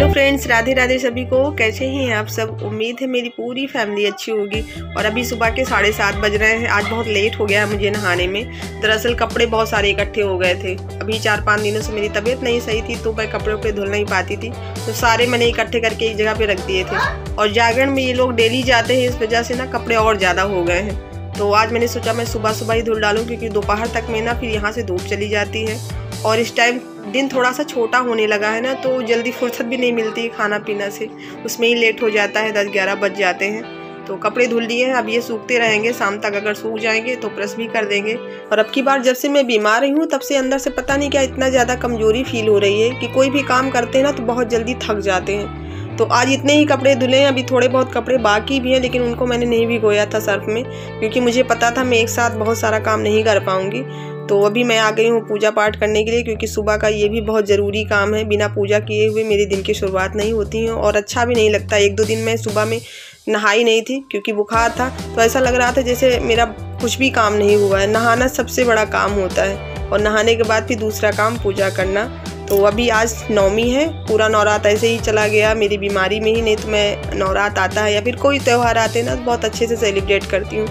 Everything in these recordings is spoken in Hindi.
हेलो फ्रेंड्स, राधे राधे सभी को। कैसे हैं आप सब? उम्मीद है मेरी पूरी फैमिली अच्छी होगी। और अभी सुबह के 7:30 बज रहे हैं। आज बहुत लेट हो गया मुझे नहाने में। दरअसल कपड़े बहुत सारे इकट्ठे हो गए थे। अभी 4-5 दिनों से मेरी तबीयत नहीं सही थी तो मैं कपड़े पे धुल नहीं पाती थी, तो सारे मैंने इकट्ठे करके एक जगह पे रख दिए थे। और जागरण में ये लोग डेली जाते हैं, इस वजह से ना कपड़े और ज़्यादा हो गए हैं। तो आज मैंने सोचा मैं सुबह सुबह ही धुल डालूँ, क्योंकि दोपहर तक में ना फिर यहाँ से धूप चली जाती है। और इस टाइम दिन थोड़ा सा छोटा होने लगा है ना, तो जल्दी फुर्सत भी नहीं मिलती खाना पीना से, उसमें ही लेट हो जाता है। 10-11 बज जाते हैं। तो कपड़े धुल लिए हैं, अब ये सूखते रहेंगे। शाम तक अगर सूख जाएंगे तो प्रेस भी कर देंगे। और अब की बार जब से मैं बीमार रही हूँ तब से अंदर से पता नहीं क्या इतना ज़्यादा कमजोरी फील हो रही है कि कोई भी काम करते हैं ना तो बहुत जल्दी थक जाते हैं। तो आज इतने ही कपड़े धुले हैं। अभी थोड़े बहुत कपड़े बाकी भी हैं, लेकिन उनको मैंने नहीं भिगोया था सर्फ में, क्योंकि मुझे पता था मैं एक साथ बहुत सारा काम नहीं कर पाऊंगी। तो अभी मैं आ गई हूँ पूजा पाठ करने के लिए, क्योंकि सुबह का ये भी बहुत ज़रूरी काम है। बिना पूजा किए हुए मेरे दिन की शुरुआत नहीं होती है और अच्छा भी नहीं लगता। 1-2 दिन मैं सुबह में नहाई नहीं थी क्योंकि बुखार था, तो ऐसा लग रहा था जैसे मेरा कुछ भी काम नहीं हुआ है। नहाना सबसे बड़ा काम होता है और नहाने के बाद फिर दूसरा काम पूजा करना। तो अभी आज नवमी है, पूरा नवरात ऐसे ही चला गया मेरी बीमारी में ही। नहीं तो मैं नवरात आता है या फिर कोई त्यौहार आते हैं ना तो बहुत अच्छे से सेलिब्रेट करती हूँ।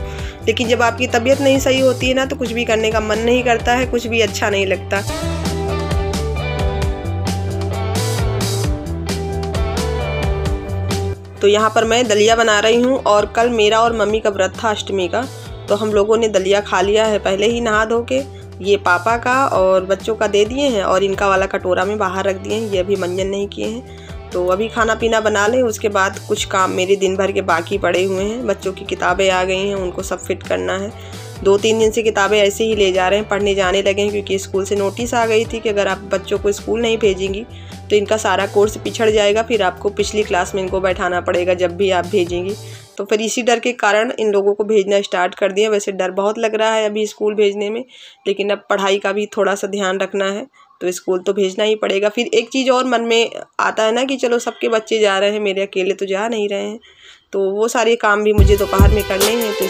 लेकिन जब आपकी तबीयत नहीं सही होती है ना तो कुछ भी करने का मन नहीं करता है, कुछ भी अच्छा नहीं लगता। तो यहाँ पर मैं दलिया बना रही हूँ और कल मेरा और मम्मी का व्रत था अष्टमी का, तो हम लोगों ने दलिया खा लिया है पहले ही नहा धो के। ये पापा का और बच्चों का दे दिए हैं और इनका वाला कटोरा में बाहर रख दिए हैं। ये अभी मंजन नहीं किए हैं। तो अभी खाना पीना बना लें, उसके बाद कुछ काम मेरे दिन भर के बाकी पड़े हुए हैं। बच्चों की किताबें आ गई हैं, उनको सब फिट करना है। 2-3 दिन से किताबें ऐसे ही ले जा रहे हैं, पढ़ने जाने लगे हैं, क्योंकि स्कूल से नोटिस आ गई थी कि अगर आप बच्चों को स्कूल नहीं भेजेंगी तो इनका सारा कोर्स पिछड़ जाएगा, फिर आपको पिछली क्लास में इनको बैठाना पड़ेगा जब भी आप भेजेंगी। तो फिर इसी डर के कारण इन लोगों को भेजना स्टार्ट कर दिया। वैसे डर बहुत लग रहा है अभी स्कूल भेजने में, लेकिन अब पढ़ाई का भी थोड़ा सा ध्यान रखना है, तो स्कूल तो भेजना ही पड़ेगा। फिर एक चीज़ और मन में आता है ना कि चलो सबके बच्चे जा रहे हैं, मेरे अकेले तो जा नहीं रहे हैं, तो वो सारे काम भी मुझे दोपहर में करने हैं। तो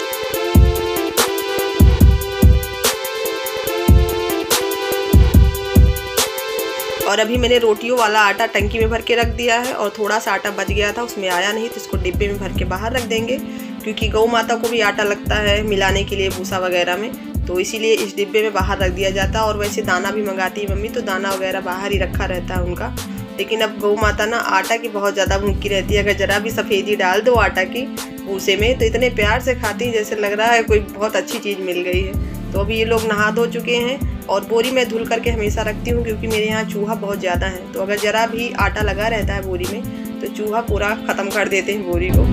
और अभी मैंने रोटियों वाला आटा टंकी में भर के रख दिया है और थोड़ा सा आटा बच गया था, उसमें आया नहीं, तो इसको डिब्बे में भर के बाहर रख देंगे, क्योंकि गौ माता को भी आटा लगता है मिलाने के लिए भूसा वगैरह में, तो इसीलिए इस डिब्बे में बाहर रख दिया जाता है। और वैसे दाना भी मंगाती है मम्मी, तो दाना वगैरह बाहर ही रखा रहता है उनका। लेकिन अब गौ माता ना आटा की बहुत ज़्यादा भूखी रहती है। अगर ज़रा भी सफ़ेदी डाल दो आटा की भूसे में तो इतने प्यार से खाती है जैसे लग रहा है कोई बहुत अच्छी चीज़ मिल गई है। तो अभी ये लोग नहा धो चुके हैं और बोरी में धुल करके हमेशा रखती हूँ, क्योंकि मेरे यहाँ चूहा बहुत ज़्यादा है। तो अगर ज़रा भी आटा लगा रहता है बोरी में तो चूहा पूरा ख़त्म कर देते हैं बोरी को।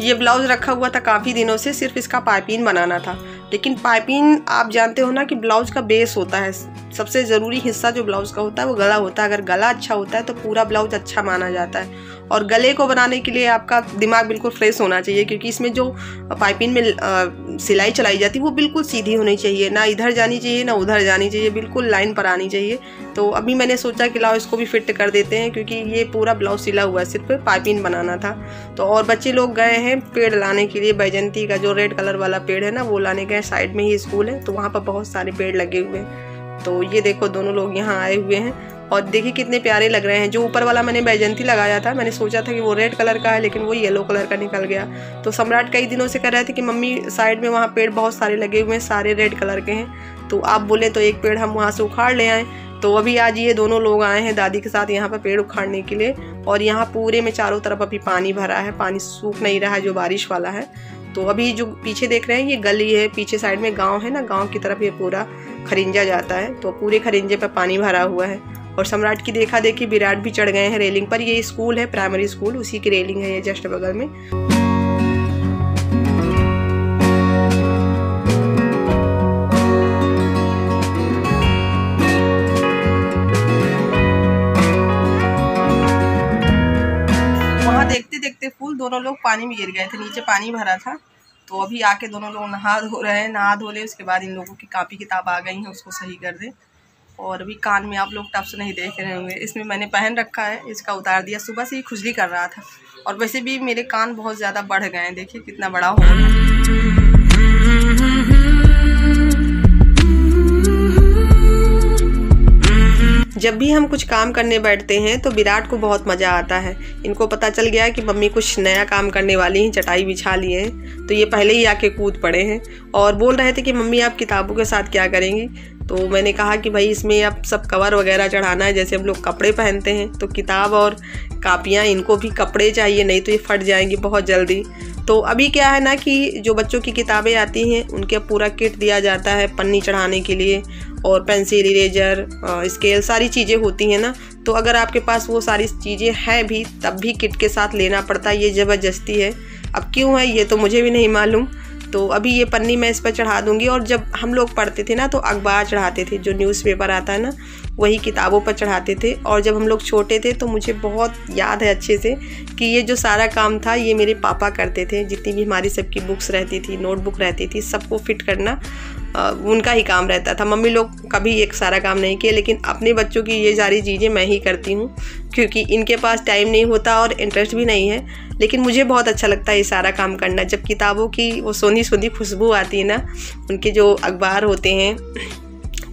ये ब्लाउज रखा हुआ था काफ़ी दिनों से, सिर्फ इसका पाइपिंग बनाना था। लेकिन पाइपिंग आप जानते हो ना कि ब्लाउज का बेस होता है। सबसे ज़रूरी हिस्सा जो ब्लाउज का होता है वो गला होता है। अगर गला अच्छा होता है तो पूरा ब्लाउज अच्छा माना जाता है। और गले को बनाने के लिए आपका दिमाग बिल्कुल फ्रेश होना चाहिए, क्योंकि इसमें जो पाइपिंग में सिलाई चलाई जाती है वो बिल्कुल सीधी होनी चाहिए, ना इधर जानी चाहिए ना उधर जानी चाहिए, बिल्कुल लाइन पर आनी चाहिए। तो अभी मैंने सोचा कि लाओ इसको भी फिट कर देते हैं, क्योंकि ये पूरा ब्लाउज सिला हुआ है, सिर्फ पाइपिंग बनाना था। तो और बच्चे लोग गए हैं पेड़ लाने के लिए, बैजंती का जो रेड कलर वाला पेड़ है ना वो लाने गए। साइड में ही स्कूल है तो वहाँ पर बहुत सारे पेड़ लगे हुए हैं। तो ये देखो दोनों लोग यहाँ आए हुए हैं और देखिए कितने प्यारे लग रहे हैं। जो ऊपर वाला मैंने बैजंती लगाया था, मैंने सोचा था कि वो रेड कलर का है, लेकिन वो येलो कलर का निकल गया। तो सम्राट कई दिनों से कह रहे थे कि मम्मी साइड में वहाँ पेड़ बहुत सारे लगे हुए हैं, सारे रेड कलर के हैं, तो आप बोले तो एक पेड़ हम वहाँ से उखाड़ ले आएँ। तो अभी आज ये दोनों लोग आए हैं दादी के साथ यहाँ पर पेड़ उखाड़ने के लिए। और यहाँ पूरे में चारों तरफ अभी पानी भरा है, पानी सूख नहीं रहा है जो बारिश वाला है। तो अभी जो पीछे देख रहे हैं ये गली है, पीछे साइड में गांव है ना, गांव की तरफ ये पूरा खरिंजा जाता है, तो पूरे खरिंजे पर पानी भरा हुआ है। और सम्राट की देखा देखी विराट भी चढ़ गए हैं रेलिंग पर। ये स्कूल है प्राइमरी स्कूल, उसी की रेलिंग है ये जस्ट बगल में। वहाँ देखते देखते फूल दोनों लोग पानी में गिर गए थे, नीचे पानी भरा था। तो अभी आके दोनों लोग नहा धो रहे हैं। नहा धो ले उसके बाद इन लोगों की कापी किताब आ गई हैं, उसको सही कर दे। और अभी कान में आप लोग टप्स नहीं देख रहे होंगे, इसमें मैंने पहन रखा है, इसका उतार दिया। सुबह से ही खुजली कर रहा था और वैसे भी मेरे कान बहुत ज़्यादा बढ़ गए हैं, देखिए कितना बड़ा हो गया। जब भी हम कुछ काम करने बैठते हैं तो विराट को बहुत मज़ा आता है। इनको पता चल गया कि मम्मी कुछ नया काम करने वाली हैं, चटाई बिछा लिए हैं, तो ये पहले ही आके कूद पड़े हैं और बोल रहे थे कि मम्मी आप किताबों के साथ क्या करेंगी। तो मैंने कहा कि भाई इसमें अब सब कवर वगैरह चढ़ाना है, जैसे हम लोग कपड़े पहनते हैं तो किताब और कापियाँ इनको भी कपड़े चाहिए, नहीं तो ये फट जाएंगी बहुत जल्दी। तो अभी क्या है ना कि जो बच्चों की किताबें आती हैं उनके पूरा किट दिया जाता है पन्नी चढ़ाने के लिए, और पेंसिल, इरेजर, स्केल, सारी चीज़ें होती हैं ना। तो अगर आपके पास वो सारी चीज़ें हैं भी तब भी किट के साथ लेना पड़ता है, ये ज़बरदस्ती है। अब क्यों है ये तो मुझे भी नहीं मालूम। तो अभी ये पन्नी मैं इस पर चढ़ा दूँगी। और जब हम लोग पढ़ते थे ना तो अखबार चढ़ाते थे, जो न्यूज़पेपर आता है ना वही किताबों पर चढ़ाते थे। और जब हम लोग छोटे थे तो मुझे बहुत याद है अच्छे से कि ये जो सारा काम था ये मेरे पापा करते थे। जितनी भी हमारी सबकी बुक्स रहती थी, नोटबुक रहती थी, सबको फिट करना उनका ही काम रहता था। मम्मी लोग कभी एक सारा काम नहीं किए, लेकिन अपने बच्चों की ये सारी चीज़ें मैं ही करती हूँ क्योंकि इनके पास टाइम नहीं होता और इंटरेस्ट भी नहीं है। लेकिन मुझे बहुत अच्छा लगता है ये सारा काम करना। जब किताबों की वो सोंधी सोंधी खुशबू आती है ना, उनके जो अखबार होते हैं,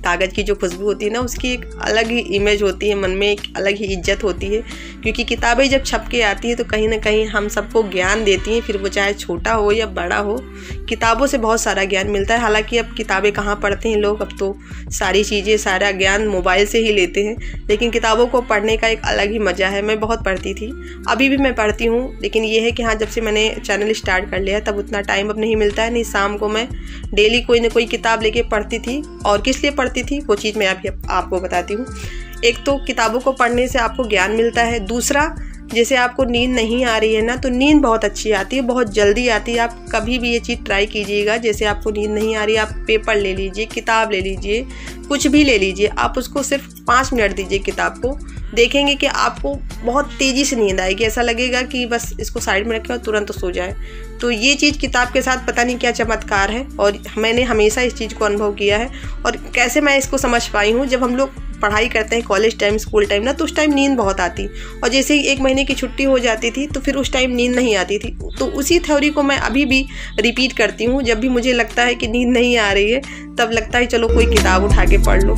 कागज़ की जो खुशबू होती है ना, उसकी एक अलग ही इमेज होती है, मन में एक अलग ही इज्जत होती है। क्योंकि किताबें जब छप के आती हैं तो कहीं ना कहीं हम सबको ज्ञान देती हैं, फिर वो चाहे छोटा हो या बड़ा हो, किताबों से बहुत सारा ज्ञान मिलता है। हालांकि अब किताबें कहाँ पढ़ते हैं लोग, अब तो सारी चीज़ें, सारा ज्ञान मोबाइल से ही लेते हैं। लेकिन किताबों को पढ़ने का एक अलग ही मज़ा है। मैं बहुत पढ़ती थी, अभी भी मैं पढ़ती हूँ, लेकिन ये है कि हाँ, जब से मैंने चैनल स्टार्ट कर लिया तब उतना टाइम अब नहीं मिलता है। नहीं, शाम को मैं डेली कोई ना कोई किताब लेके पढ़ती थी। और किस लिए पढ़ती थी वो चीज़ मैं आपको बताती हूँ। एक तो किताबों को पढ़ने से आपको ज्ञान मिलता है, दूसरा जैसे आपको नींद नहीं आ रही है ना तो नींद बहुत अच्छी आती है, बहुत जल्दी आती है। आप कभी भी ये चीज़ ट्राई कीजिएगा। जैसे आपको नींद नहीं आ रही, आप पेपर ले लीजिए, किताब ले लीजिए, कुछ भी ले लीजिए, आप उसको सिर्फ 5 मिनट दीजिए किताब को, देखेंगे कि आपको बहुत तेज़ी से नींद आएगी। ऐसा लगेगा कि बस इसको साइड में रखें और तुरंत सो जाए। तो ये चीज़ किताब के साथ पता नहीं क्या चमत्कार है, और मैंने हमेशा इस चीज़ को अनुभव किया है। और कैसे मैं इसको समझ पाई हूँ, जब हम लोग पढ़ाई करते हैं कॉलेज टाइम, स्कूल टाइम ना, तो उस टाइम नींद बहुत आती, और जैसे ही 1 महीने की छुट्टी हो जाती थी तो फिर उस टाइम नींद नहीं आती थी। तो उसी थ्योरी को मैं अभी भी रिपीट करती हूँ। जब भी मुझे लगता है कि नींद नहीं आ रही है तब लगता है चलो कोई किताब उठा के पढ़ लो।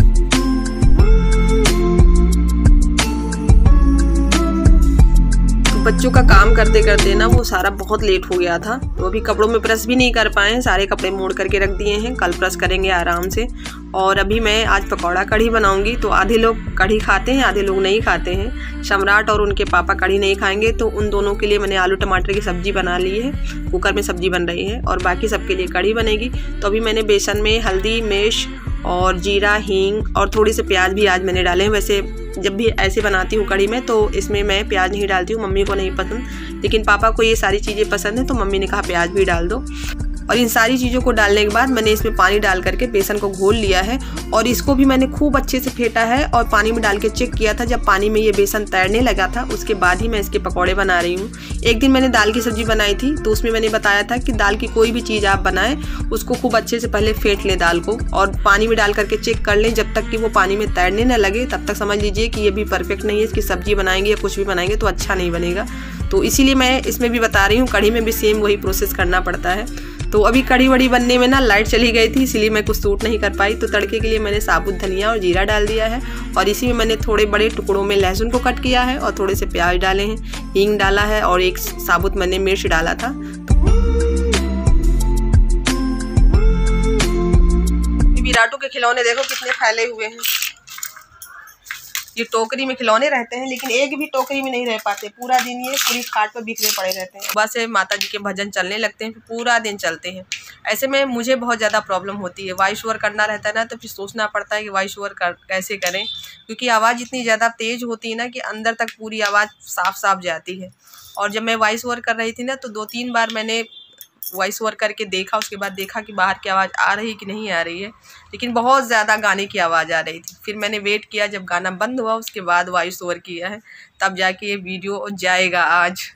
बच्चों का काम करते करते ना वो सारा बहुत लेट हो गया था, तो अभी कपड़ों में प्रेस भी नहीं कर पाए, सारे कपड़े मोड़ करके रख दिए हैं, कल प्रेस करेंगे आराम से। और अभी मैं आज पकौड़ा कढ़ी बनाऊंगी। तो आधे लोग कढ़ी खाते हैं, आधे लोग नहीं खाते हैं। सम्राट और उनके पापा कढ़ी नहीं खाएंगे, तो उन दोनों के लिए मैंने आलू टमाटर की सब्जी बना ली है, कुकर में सब्जी बन रही है, और बाकी सबके लिए कढ़ी बनेगी। तो अभी मैंने बेसन में हल्दी, मिर्च और जीरा, हींग और थोड़े से प्याज भी आज मैंने डाले हैं। वैसे जब भी ऐसे बनाती हूँ कढ़ी में तो इसमें मैं प्याज नहीं डालती हूँ, मम्मी को नहीं पसंद, लेकिन पापा को ये सारी चीज़ें पसंद है तो मम्मी ने कहा प्याज भी डाल दो। और इन सारी चीज़ों को डालने के बाद मैंने इसमें पानी डाल करके बेसन को घोल लिया है, और इसको भी मैंने खूब अच्छे से फेंटा है और पानी में डाल के चेक किया था। जब पानी में ये बेसन तैरने लगा था उसके बाद ही मैं इसके पकौड़े बना रही हूँ। एक दिन मैंने दाल की सब्ज़ी बनाई थी तो उसमें मैंने बताया था कि दाल की कोई भी चीज़ आप बनाएं उसको खूब अच्छे से पहले फेंट लें दाल को, और पानी में डाल करके चेक कर लें। जब तक कि वो पानी में तैरने न लगे तब तक समझ लीजिए कि ये भी परफेक्ट नहीं है। इसकी सब्ज़ी बनाएंगे या कुछ भी बनाएंगे तो अच्छा नहीं बनेगा। तो इसीलिए मैं इसमें भी बता रही हूँ, कढ़ी में भी सेम वही प्रोसेस करना पड़ता है। तो अभी कढ़ी वड़ी बनने में ना लाइट चली गई थी, इसीलिए मैं कुछ शूट नहीं कर पाई। तो तड़के के लिए मैंने साबुत धनिया और जीरा डाल दिया है, और इसी में मैंने थोड़े बड़े टुकड़ों में लहसुन को कट किया है, और थोड़े से प्याज डाले हैं, हींग डाला है, और एक साबुत मैंने मिर्च डाला था। विराटू के खिलौने देखो कितने फैले हुए हैं। ये टोकरी में खिलौने रहते हैं, लेकिन एक भी टोकरी में नहीं रह पाते। पूरा दिन ये पूरी खाट पर बिखरे पड़े रहते हैं। सुबह से माता जी के भजन चलने लगते हैं, फिर पूरा दिन चलते हैं। ऐसे में मुझे बहुत ज़्यादा प्रॉब्लम होती है। वॉइस ओवर करना रहता है ना, तो फिर सोचना पड़ता है कि वॉइस ओवर कैसे करें, क्योंकि आवाज़ इतनी ज़्यादा तेज़ होती है ना कि अंदर तक पूरी आवाज़ साफ साफ जाती है। और जब मैं वॉइस ओवर कर रही थी ना तो 2-3 बार मैंने वॉइस ओवर करके देखा, उसके बाद देखा कि बाहर की आवाज़ आ रही कि नहीं आ रही है, लेकिन बहुत ज़्यादा गाने की आवाज़ आ रही थी। फिर मैंने वेट किया, जब गाना बंद हुआ उसके बाद वॉइस ओवर किया है, तब जाके ये वीडियो जाएगा आज।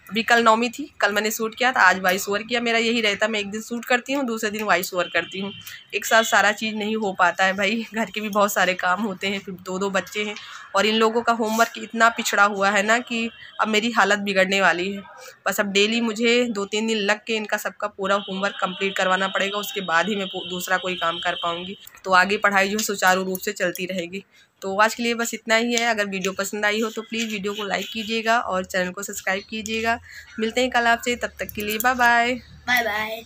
अभी कल नौमी थी, कल मैंने शूट किया था, आज वॉइस ओवर किया। मेरा यही रहता है, मैं एक दिन शूट करती हूँ, दूसरे दिन वॉइस ओवर करती हूँ। एक साथ सारा चीज़ नहीं हो पाता है भाई, घर के भी बहुत सारे काम होते हैं, फिर 2-2 बच्चे हैं, और इन लोगों का होमवर्क इतना पिछड़ा हुआ है ना कि अब मेरी हालत बिगड़ने वाली है। बस अब डेली मुझे 2-3 दिन लग के इनका सबका पूरा होमवर्क कंप्लीट करवाना पड़ेगा, उसके बाद ही मैं दूसरा कोई काम कर पाऊँगी। तो आगे पढ़ाई जो है सुचारू रूप से चलती रहेगी। तो आज के लिए बस इतना ही है। अगर वीडियो पसंद आई हो तो प्लीज़ वीडियो को लाइक कीजिएगा और चैनल को सब्सक्राइब कीजिएगा। मिलते हैं कल आपसे, तब तक के लिए बाय बाय। Bye bye.